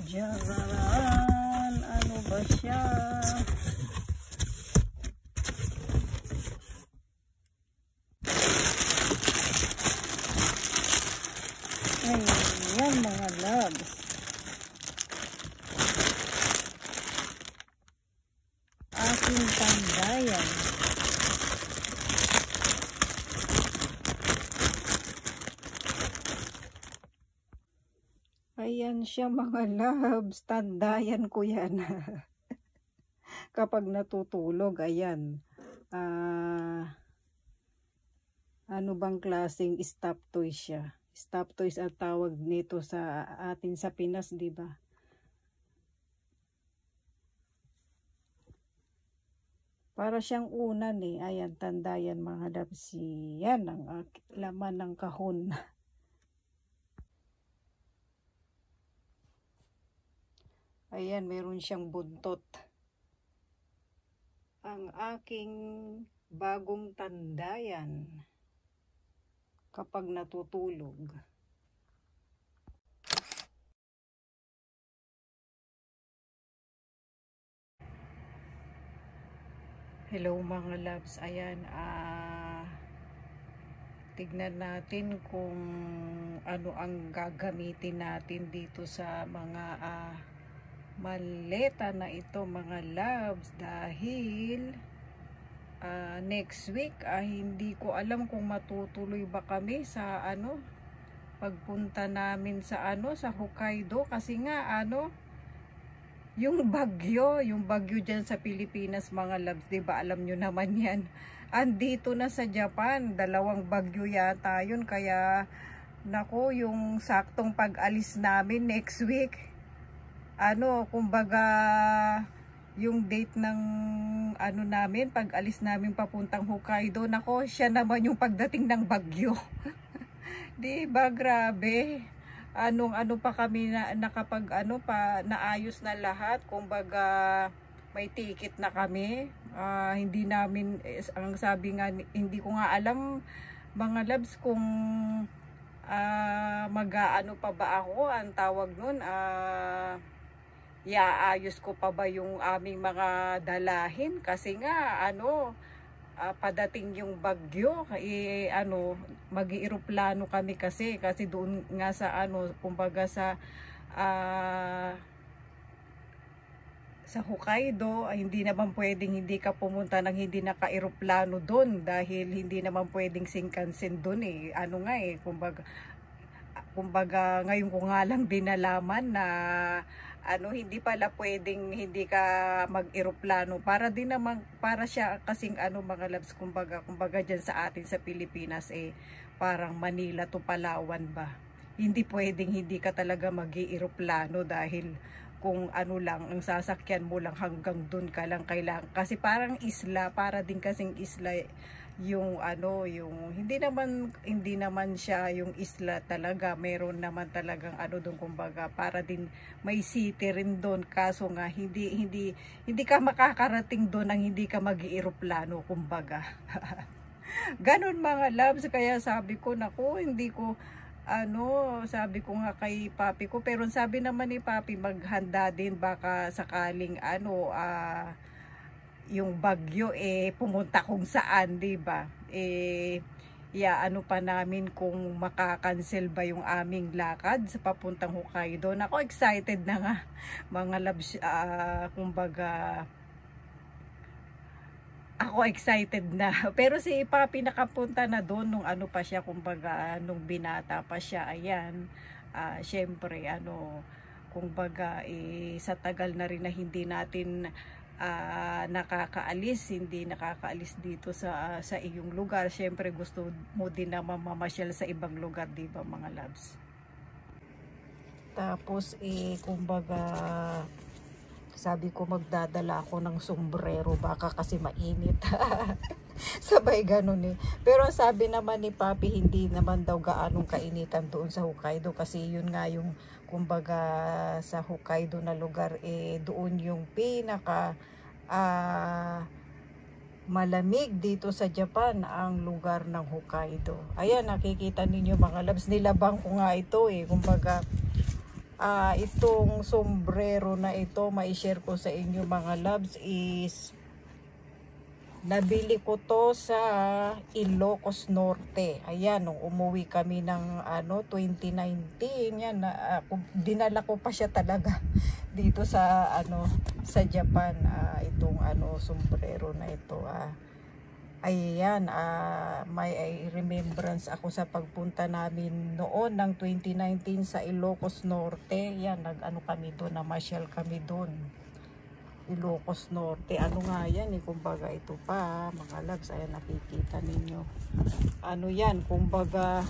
Diyan, ano ba siya? Ayan mga loves. Aking tandayan. Ayan siya mga loves. Tandayan ko yan. Kapag natutulog, ayan. Ano bang klaseng stop toy siya? Stop toys ang tawag nito sa atin sa Pinas, di ba? Para siyang unan eh. Ayan, tandayan mga loves. Yan ang laman ng kahon. Ayan, meron siyang buntot. Ang aking bagong tandayan kapag natutulog. Hello mga loves, ayan, tignan natin kung ano ang gagamitin natin dito sa mga maleta na ito mga loves, dahil next week hindi ko alam kung matutuloy ba kami sa pagpunta namin sa sa Hokkaido, kasi nga yung bagyo dyan sa Pilipinas mga loves, diba alam nyo naman yan, andito na sa Japan, 2 bagyo yata yun, kaya nako, yung saktong pag-alis namin next week, kumbaga yung date ng namin, pag-alis namin papuntang Hokkaido, nako, siya naman yung pagdating ng bagyo. Diba, grabe. Ano pa kami na nakapag naayos na lahat, kumbaga may ticket na kami. Hindi namin ang sabi nga, hindi ko nga alam mga loves kung mag-aano pa ba ako, ang tawag nun, iaayos ko pa ba yung aming mga dalahin, kasi nga padating yung bagyo, mag-eroplano kami kasi doon nga sa kumbaga sa Hokkaido, hindi naman pwedeng hindi ka pumunta ng hindi naka-eroplano doon, dahil hindi naman pwedeng Shinkansen doon kumbaga ngayon ko nga lang din nalaman na hindi pala pwedeng hindi ka mag-eroplano, para siya kasing mga loves, kumbaga dyan sa atin sa Pilipinas parang Manila to Palawan ba, hindi pwedeng hindi ka talaga mag-eroplano, dahil kung lang ang sasakyan mo lang hanggang dun ka lang kailangan, kasi parang isla, para din kasing isla yung yung hindi naman siya yung isla talaga, meron naman talagang doon, kumbaga para din may city rin doon, kaso nga hindi ka makakarating doon nang hindi ka mag-eroplano, kumbaga. Ganon mga loves, kaya sabi ko, naku, hindi ko sabi ko nga kay papi ko, pero sabi naman ni papi, maghanda din baka sakaling yung bagyo pumunta kung saan, diba? Pa namin kung makakancel ba yung aming lakad sa papuntang Hokkaido. Nako, excited na nga mga loves, kumbaga ako excited na. Pero si papi nakapunta na doon nung pa siya, kumbaga nung binata pa siya, ayan. Syempre kumbaga sa tagal na rin na hindi natin hindi nakakaalis dito sa iyong lugar, syempre gusto mo din na mamasyal sa ibang lugar, di ba mga loves? Tapos kumbaga sabi ko, magdadala ako ng sombrero, baka kasi mainit. Sabay ganun Pero sabi naman ni papi, hindi naman daw gaanong kainitan doon sa Hokkaido, kasi yun nga yung kumbaga sa Hokkaido na lugar doon yung pinaka malamig dito sa Japan, ang lugar ng Hokkaido. Ayan, nakikita ninyo mga loves, nilabang ko nga ito kumbaga Itong sombrero na ito, mai-share ko sa inyo mga loves, is nabili ko to sa Ilocos Norte. Ayan, nung umuwi kami ng 2019, yan, dinala ko pa siya talaga dito sa sa Japan. Itong sombrero na ito. Ayan, may remembrance ako sa pagpunta namin noon ng 2019 sa Ilocos Norte. Yan, kami doon, namasyal kami doon. Ilocos Norte. Nga yan kumbaga ito pa mga loves, ayan nakikita ninyo. Yan, kumbaga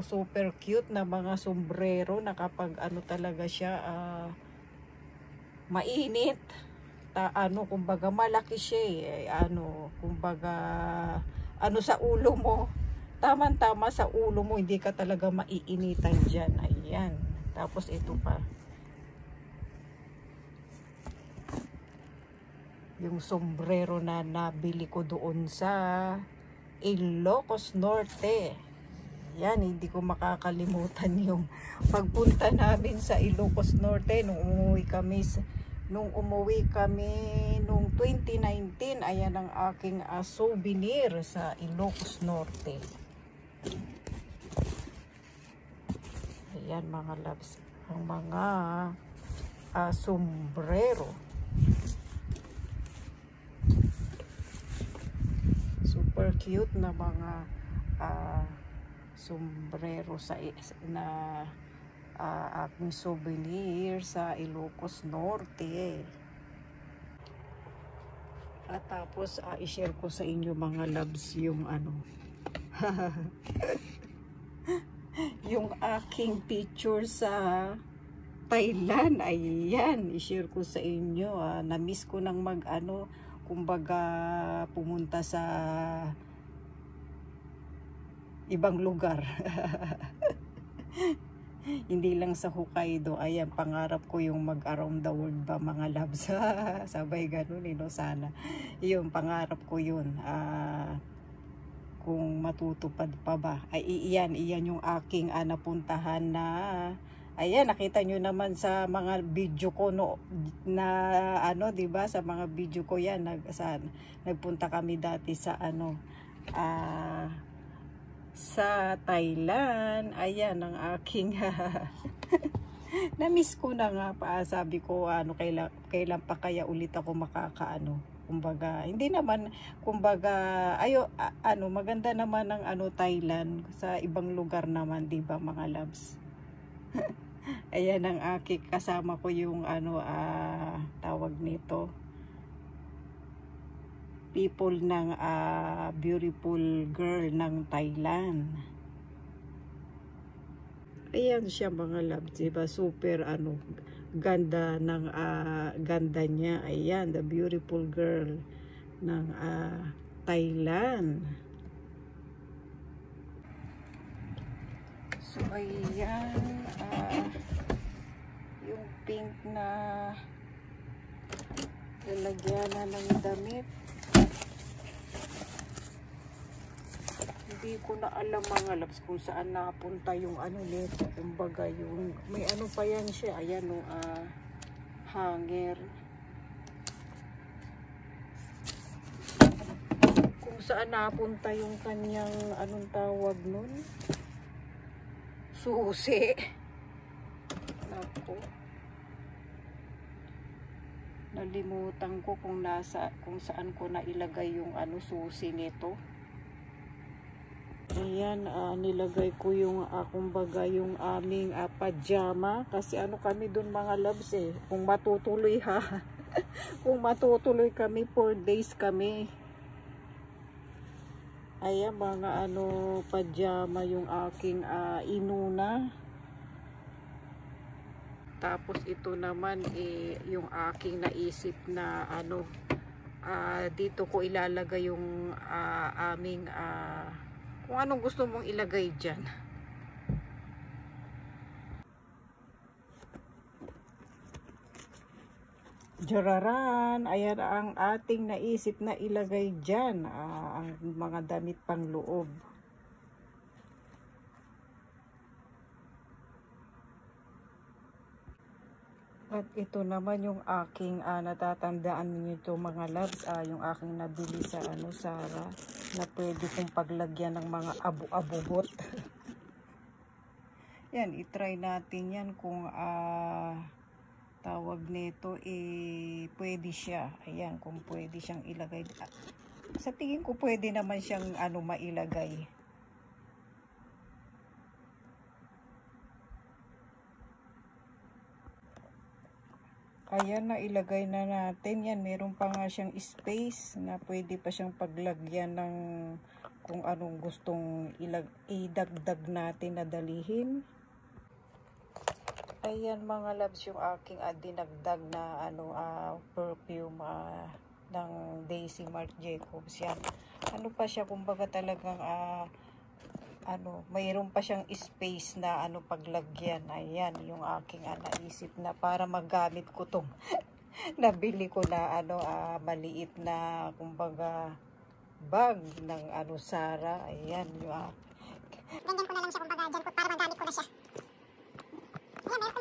super cute na mga sombrero na kapag talaga siya mainit. Kumbaga malaki siya kumbaga sa ulo mo. Tama-tama sa ulo mo, hindi ka talaga maiinitan diyan. Ayan. Tapos ito pa. Yung sombrero na nabili ko doon sa Ilocos Norte. Yan, hindi ko makakalimutan yung pagpunta namin sa Ilocos Norte nung umuwi kami nung 2019. Ayan ang aking souvenir sa Ilocos Norte. Ayan mga loves, ang mga sombrero. Super cute na mga sombrero aking souvenir sa Ilocos Norte. At tapos i-share ko sa inyo mga loves yung yung aking picture sa Thailand. Ayan, i-share ko sa inyo. Na-miss ko nang kumbaga pumunta sa ibang lugar. Hindi lang sa Hokkaido. Ayan, pangarap ko yung mag-around the world ba mga loves. Sabay ganun sana. Yung pangarap ko yun. Kung matutupad pa ba. Iyan yung aking napuntahan na. Ayan, nakita nyo naman sa mga video ko na diba, sa mga video ko yan, nagpunta kami dati sa sa Thailand. Ayan ang aking na-miss ko na nga pa. Sabi ko kailan pa kaya ulit ako kumbaga, hindi naman kumbaga maganda naman ng Thailand, sa ibang lugar naman, diba mga loves. Ayan ang kasama ko yung tawag nito, people ng beautiful girl ng Thailand. Ayan siya mga loves, diba? Super ganda ng ganda niya. Ayan, the beautiful girl ng Thailand. So ayan, yung pink na lalagyan na ng damit. Hindi ko na alam mga loves kung saan napunta yung nito. Kumbaga yung may pa yan siya. Ayan hanger. Kung saan napunta yung kanyang tawag nun? Susi. Naku. Nalimutan ko kung saan ko na ilagay yung susi nito. Ayan, nilagay ko yung kumbaga yung aming pajama, kasi kami dun mga loves kung matutuloy kung matutuloy kami, 4 days kami. Ayan mga pajama yung aking inuna. Tapos ito naman yung aking naisip na dito ko ilalagay yung aming kung anong gusto mong ilagay dyan. Jararan, ayan ang ating naisip na ilagay dyan, ang mga damit pang loob. At ito naman yung aking natatandaan niyo ito mga loves, yung aking nabili sa Sara, na pwede kong paglagyan ng mga abu-abubot. Yan, itry natin yan kung tawag nito pwede siya. Ayan, kung pwede siyang ilagay. Sa tingin ko pwede naman siyang mailagay. Ayan, na ilagay na natin yan. Meron pa nga siyang space na pwede pa siyang paglagyan ng kung anong gustong idagdag natin na dalihin. Ayan mga loves, yung aking dinagdag na perfume ng Daisy Marc Jacobs. Yan. Ano pa siya, kumbaga talagang mayroon pa siyang space na paglagyan. Ayan, yung aking naisip na para magamit ko tong nabili ko na maliit na kumbaga bag ng Sara. Ayan, yung ganyan ko na lang siya kumbaga dyan ko para magamit ko na siya. Ayan, meron